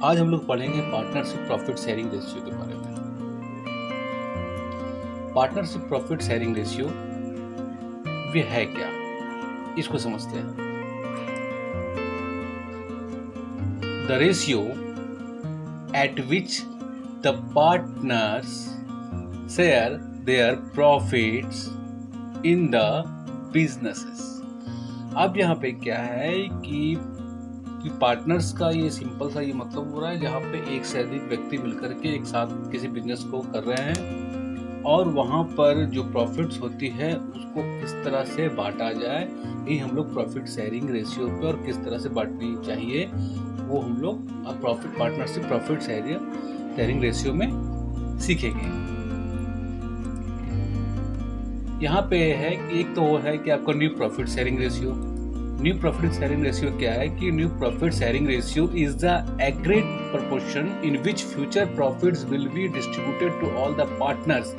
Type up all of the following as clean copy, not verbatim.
आज हम लोग पढ़ेंगे पार्टनरशिप प्रॉफिट शेयरिंग रेशियो के बारे में। पार्टनरशिप प्रॉफिट शेयरिंग रेशियो ये है क्या, इसको समझते हैं। The ratio at which the partners share their profits in the businesses. अब यहाँ पे क्या है कि पार्टनर्स का ये सिंपल सा ये मतलब हो रहा है जहाँ पे एक से अधिक व्यक्ति मिलकर के एक साथ किसी बिजनेस को कर रहे हैं और वहाँ पर जो प्रॉफिट्स होती है उसको किस तरह से बांटा जाए, ये हम लोग प्रॉफिट शेयरिंग रेशियो पे और किस तरह से बांटनी चाहिए वो हम लोग profit partnership profit sharing ratio में सीखेंगे। यहाँ पे है कि एक तो वो है कि आपका new profit sharing ratio. New profit sharing ratio क्या है कि new profit sharing ratio is the agreed proportion in which future profits will be distributed to all the partners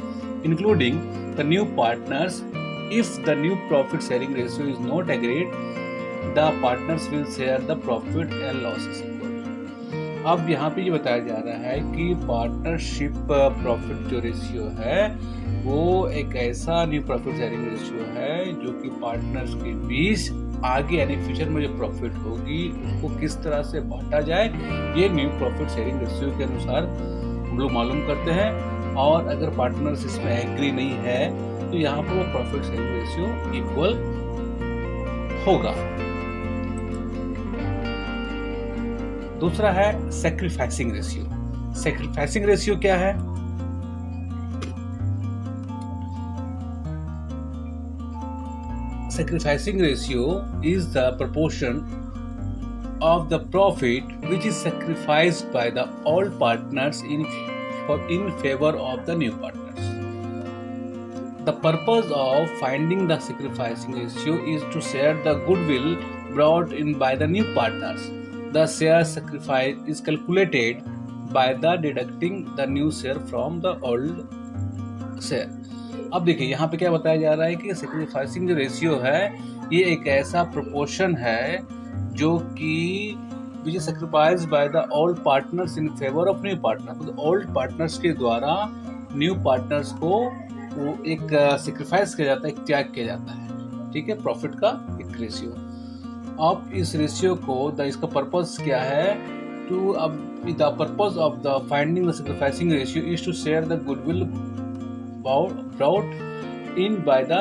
including the new partners. If the new profit sharing ratio is not agreed, the partners will share the profit and losses. अब यहाँ पे ये बताया जा रहा है कि partnership profit जो रेशियो है वो एक ऐसा न्यू प्रॉफिट शेयरिंग रेशियो है जो कि पार्टनर्स के बीच आगे यानी फ्यूचर में जो प्रॉफिट होगी उसको किस तरह से बांटा जाए, ये न्यू प्रॉफिट शेयरिंग रेशियो के अनुसार हम लोग मालूम करते हैं। और अगर पार्टनर्स इसमें एग्री नहीं है तो यहाँ पर वो प्रॉफिट शेयरिंग रेशियो इक्वल होगा। दूसरा है सैक्रिफाइसिंग रेशियो। सैक्रिफाइसिंग रेशियो क्या है? Sacrificing ratio is the proportion of the profit which is sacrificed by the all partners in favor of the new partners. The purpose of finding the sacrificing ratio is to share the goodwill brought in by the new partners. The share sacrifice is calculated by the deducting the new share from the old share. अब देखिए यहाँ पे क्या बताया जा रहा है कि सैक्रिफाइसिंग जो रेशियो है ये एक ऐसा प्रोपोर्शन है जो कि which is sacrifice by the old partners in favour of new partner. तो ओल्ड पार्टनर्स के द्वारा न्यू पार्टनर्स को वो एक सैक्रिफाइस किया जाता है, एक त्याग किया जाता है, ठीक है, प्रॉफिट का एक रेशियो। अब इस रेशियो को इसका पर्पस क्या है टू अब the purpose of the finding the sacrificing ratio is to share the goodwill brought in by the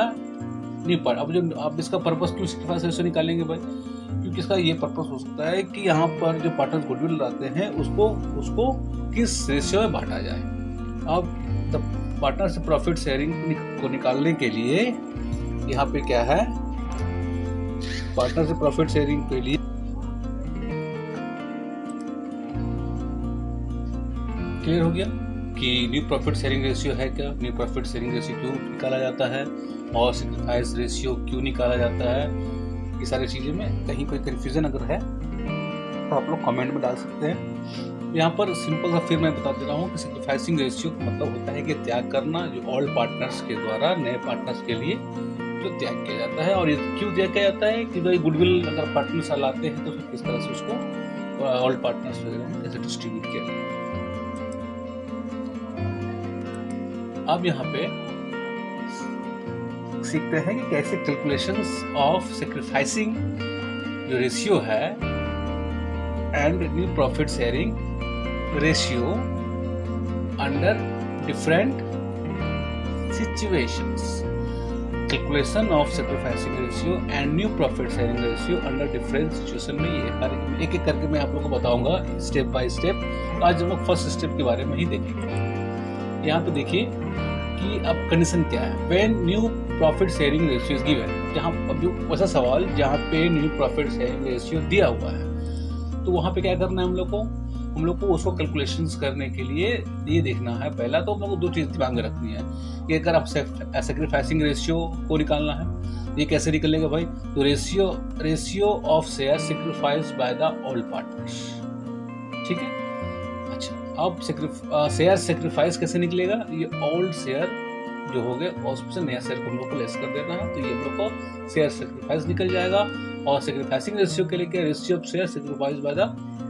new part। अब इसका पर्पस क्यों सैक्रिफाइस रेशियो निकालेंगे भाई, क्योंकि इसका ये पर्पस हो सकता है कि यहाँ पर जो पार्टनर्स गुडविल लाते हैं उसको किस रेशियो में बांटा जाए। अब द पार्टनरशिप प्रॉफिट शेयरिंग को निकालने के लिए यहाँ पे क्या है, पार्टनरशिप प्रॉफिट शेयरिंग के लिए क्लियर हो गया कि न्यू प्रॉफिट शेयरिंग रेशियो है क्या, न्यू प्रॉफिट शेयरिंग रेशियो क्यों निकाला जाता है और सैक्रिफाइस रेशियो क्यों निकाला जाता है। ये सारी चीज़ें में कहीं कोई कन्फ्यूजन अगर है तो आप लोग कमेंट में डाल सकते हैं। यहाँ पर सिंपल सा फिर मैं बता दे रहा हूँ कि सैक्रिफाइसिंग रेशियो का मतलब होता है कि त्याग करना, जो ओल्ड पार्टनर्स के द्वारा नए पार्टनर्स के लिए जो त्याग किया जाता है। और ये क्यों त्याग किया जाता है कि भाई गुडविल अगर पार्टनर्स लाते हैं तो फिर किस तरह से उसको ओल्ड पार्टनर्स वगैरह में कैसे डिस्ट्रीब्यूट किया जाए। अब यहाँ पे सीखते हैं कि कैसे कैलकुलेशंस ऑफ सैक्रिफाइसिंग जो रेशियो है and new profit sharing ratio under different situations. Calculation of sacrificing ratio and new profit sharing ratio under different situation में ये एक एक करके मैं आप लोगों को बताऊंगा स्टेप बाय स्टेप। आज हम लोग फर्स्ट स्टेप के बारे में ही देखेंगे। यहाँ पे देखिए कि अब कंडीशन क्या है, when new profit sharing ratio is given. जहाँ अब जो वैसा सवाल जहाँ पे न्यू प्रॉफिट शेयरिंग रेशियो दिया हुआ है तो वहाँ पे क्या करना है हम लोग को उसको कैलकुलेशंस करने के लिए ये देखना है। पहला तो हम लोग को दो चीज़ दिमाग में रखनी है कि अगर आप सैक्रिफाइसिंग रेशियो को निकालना है ये कैसे निकलेगा भाई, तो ratio of share sacrificed by the old partners, ठीक है। अब शेयर सेक्रीफाइस कैसे निकलेगा, ये ओल्ड शेयर जो हो गए और उससे नया शेयर को हम लोग को लेस कर देना है, तो ये हम लोग को शेयर सेक्रीफाइस निकल जाएगा। और सेक्रीफाइसिंग रेशियो के लिए क्या, ratio of share sacrifice by the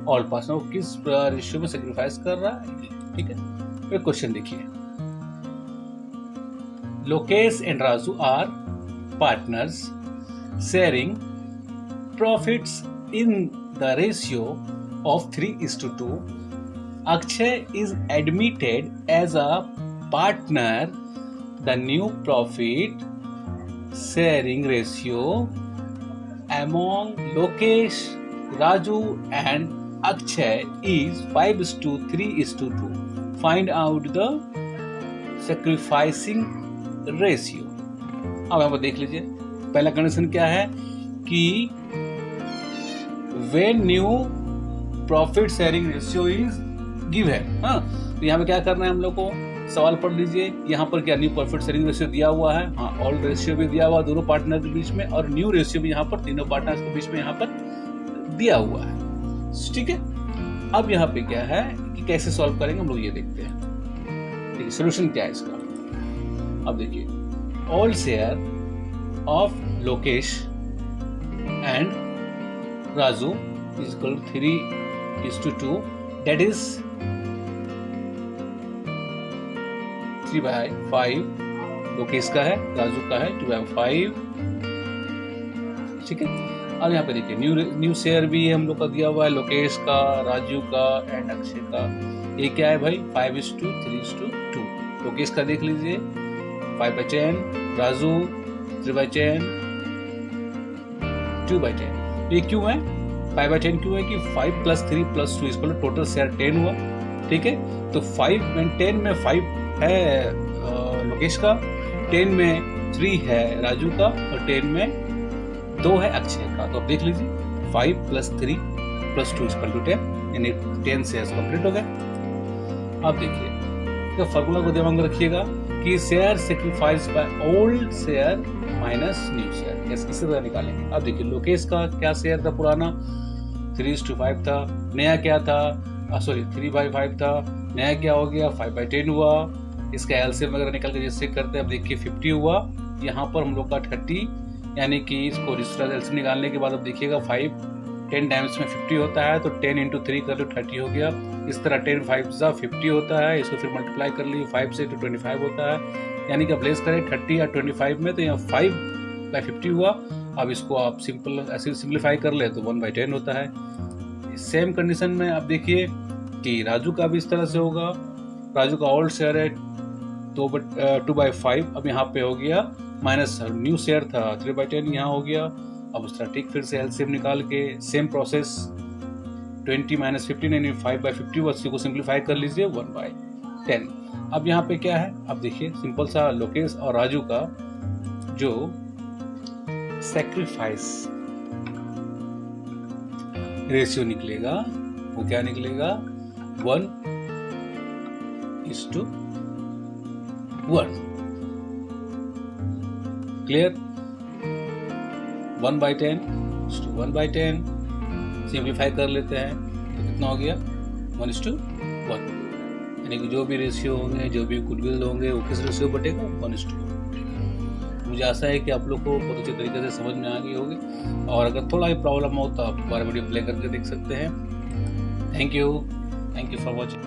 all partner को किस रेशियो में सेक्रीफाइस कर रहा है, ठीक है। फिर क्वेश्चन देखिए, Lokesh and Raju are partners sharing profits in the ratio of 3:2. Akshay is admitted as a partner. The new profit sharing ratio among Lokesh, Raju and Akshay is 5:3:2. Find out the sacrificing ratio. अब यहाँ पर देख लीजिए, पहला condition क्या है कि when new profit sharing ratio is given, हाँ, तो यहाँ पे क्या करना है हम लोग को, सवाल पढ़ लीजिए। यहाँ पर क्या न्यू प्रॉफिट शेयरिंग रेशियो दिया हुआ है, हाँ, ओल्ड रेशियो भी दिया हुआ दोनों पार्टनर के बीच में, और न्यू रेशियो भी यहाँ पर तीनों पार्टनर्स के बीच में यहाँ पर दिया हुआ है, ठीक है। अब यहाँ पे क्या है कि कैसे सॉल्व करेंगे हम लोग ये देखते हैं। देखिए सोल्यूशन क्या है इसका, अब देखिए, all share of Lokesh and Raju is equal to 3:2, that is 3/5 Lokesh का है, राजू का है 2/5, ठीक है। अब यहाँ पे देखिए न्यू शेयर भी हम लोग का दिया हुआ है, लोकेश का, राजू का एंड अक्षय का। ये क्या है भाई, 5:3:2। लोकेश का देख लीजिए 5/10, राजू 3/10, 2/10। ये क्यों है 5/10 क्यों है कि 5 + 3 + 2 इसको टोटल शेयर 10 हुआ, ठीक है। तो 5 में 10 में 5 है लोकेश का, 10 में 3 है राजू का, और 10 में 2 है अक्षय का। तो अब देख लीजिए 5 + 3 + 2 = 10, यानी 10 शेयर्स कंप्लीट हो गए। अब देखिए इसका फॉर्मूला को दिमाग में रखिएगा कि share sacrifice by old share minus new share, इसी तरह निकालेंगे। अब देखिए लोकेश का क्या शेयर था पुराना, 3:5 था, नया क्या था, 3/5 था, नया क्या हो गया 5/10 हुआ। इसका एलसीएम वगैरह निकाल के जैसे करते हैं, अब देखिए 50 हुआ, यहाँ पर हम लोग का 30, यानी कि इसको रिश्ता एलसीएम निकालने के बाद अब देखिएगा 5 10 टाइम्स में 50 होता है, तो 10 × 3 कर लो 30 हो गया। इस तरह 10 5 50 होता है, इसको फिर मल्टीप्लाई कर लीजिए 5 से, तो 25 होता है, यानी कि प्लेस करें 30 या 25 में, तो यहाँ 5/50 हुआ। अब इसको आप सिंपल ऐसे सिंप्लीफाई कर ले तो 1/10 होता है। सेम कंडीशन में आप देखिए कि राजू का भी इस तरह से होगा, राजू का ओल्ड शेयर है 2/5, अब यहाँ पे हो गया, माइनस न्यू शेयर था 3/10, यहाँ हो गया। अब उस तरह ठीक फिर से एलसीएम निकाल के सेम प्रोसेस 20 - 15 यानी 5/50 उसी को सिंप्लीफाई कर लीजिए 1/10। अब यहाँ पे क्या है, अब देखिए सिंपल सा लोकेश और राजू का जो सैक्रिफाइस रेशियो निकलेगा वो क्या निकलेगा, 1:1। क्लियर, 1/10 to 1/10 सिंप्लीफाई कर लेते हैं तो कितना हो गया 1:1, यानी कि जो भी रेशियो होंगे, जो भी गुडविल होंगे वो किस रेशियो बटेगा 1:1। मुझे आशा है कि आप लोग को बहुत अच्छे तरीके से समझ में आ गई होगी, और अगर थोड़ा भी प्रॉब्लम हो तो आप हमारा वीडियो प्ले करके देख सकते हैं। Thank you for watching.